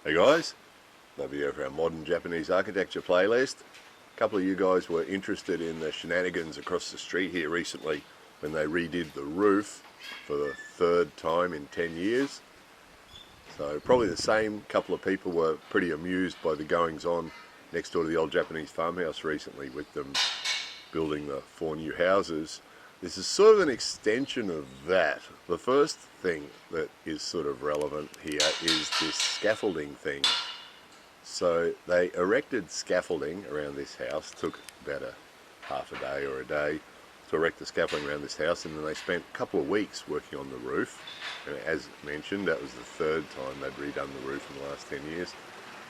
Hey guys, another video for our modern Japanese architecture playlist. A couple of you guys were interested in the Shenanigans across the street here recently when they redid the roof for the third time in 10 years. So probably the same couple of people were pretty amused by the goings on next door to the old Japanese farmhouse recently with them building the 4 new houses. This is sort of an extension of that. The first thing that is sort of relevant here is this scaffolding thing. So they erected scaffolding around this house. Took about half a day or a day to erect the scaffolding around this house, and then they spent a couple of weeks working on the roof. And as mentioned, that was the third time they'd redone the roof in the last 10 years.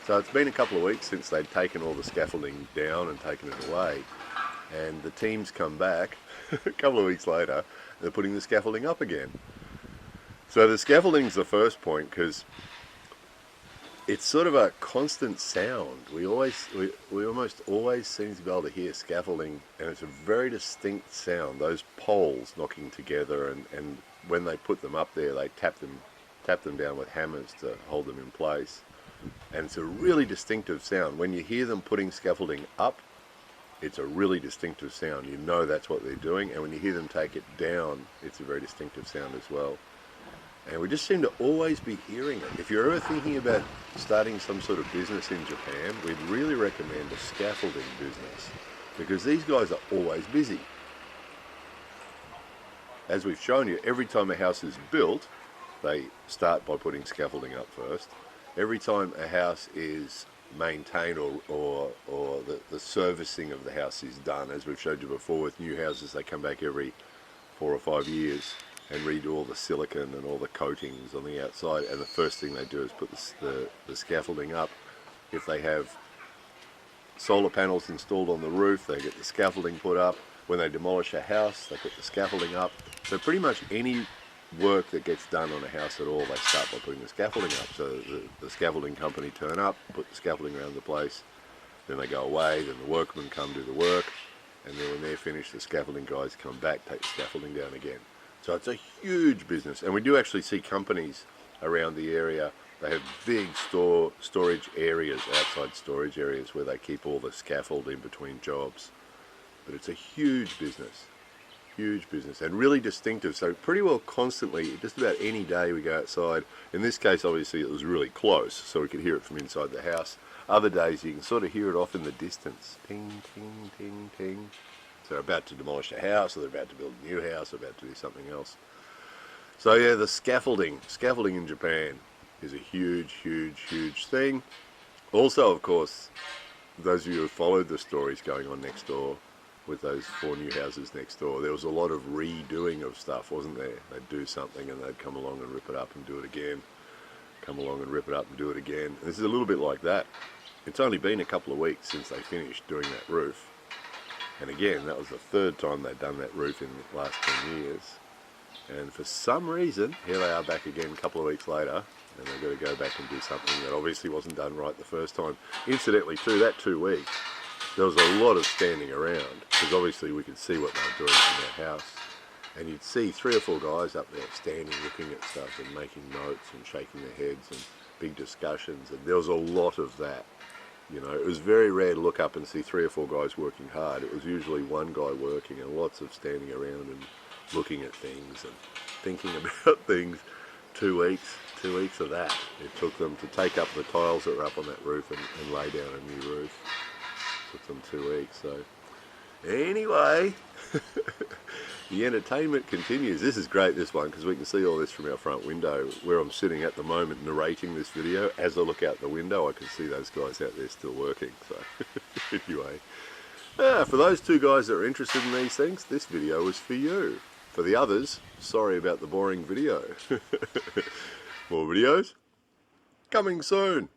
So it's been a couple of weeks since they'd taken all the scaffolding down and taken it away. And the team's come back a couple of weeks later, they're putting the scaffolding up again. So the scaffolding's the first point because it's sort of a constant sound. We almost always seem to be able to hear scaffolding, and it's a very distinct sound. Those poles knocking together, and when they put them up there, they tap them down with hammers to hold them in place. And it's a really distinctive sound. When you hear them putting scaffolding up, it's a really distinctive sound. You know that's what they're doing, and when you hear them take it down, it's a very distinctive sound as well. And we just seem to always be hearing it. If you're ever thinking about starting some sort of business in Japan, we'd really recommend a scaffolding business, because these guys are always busy. As we've shown you, every time a house is built, they start by putting scaffolding up first. Every time a house is maintained or the servicing of the house is done, as we've showed you before with new houses, they come back every 4 or 5 years and redo all the silicone and all the coatings on the outside, and the first thing they do is put the scaffolding up. If they have solar panels installed on the roof, they get the scaffolding put up. When they demolish a house, they put the scaffolding up. So pretty much any work that gets done on a house at all, they start by putting the scaffolding up. So the scaffolding company turn up, put the scaffolding around the place, then they go away, then the workmen come do the work, and then when they're finished, the scaffolding guys come back, take the scaffolding down again. So it's a huge business, and we do actually see companies around the area. They have big storage areas, outside storage areas, where they keep all the scaffold in between jobs. But it's a huge business. Huge business, and really distinctive. So pretty well constantly, just about any day we go outside. In this case, obviously it was really close, so we could hear it from inside the house. Other days you can sort of hear it off in the distance. Ting, ting, ting, ting. So they're about to demolish a house, or they're about to build a new house, or about to do something else. So yeah, the scaffolding in Japan is a huge, huge, huge thing. Also, of course, those of you who followed the stories going on next door, with those 4 new houses next door, there was a lot of redoing of stuff, wasn't there? They'd do something and they'd come along and rip it up and do it again, come along and rip it up and do it again. And this is a little bit like that. It's only been a couple of weeks since they finished doing that roof, and again, that was the third time they'd done that roof in the last 10 years. And for some reason, here they are back again a couple of weeks later, and they've got to go back and do something that obviously wasn't done right the first time. Incidentally, too, that 2 weeks, there was a lot of standing around, because obviously we could see what they were doing in their house, and you'd see 3 or 4 guys up there standing looking at stuff and making notes and shaking their heads and big discussions, and there was a lot of that. You know, it was very rare to look up and see 3 or 4 guys working hard. It was usually one guy working, and lots of standing around and looking at things and thinking about things. 2 weeks of that. It took them to take up the tiles that were up on that roof and lay down a new roof. Took them 2 weeks. So anyway, the entertainment continues. This is great, this one, because we can see all this from our front window where I'm sitting at the moment narrating this video. As I look out the window, I can see those guys out there still working. So anyway, for those 2 guys that are interested in these things, this video was for you. For the others, sorry about the boring video. More videos coming soon.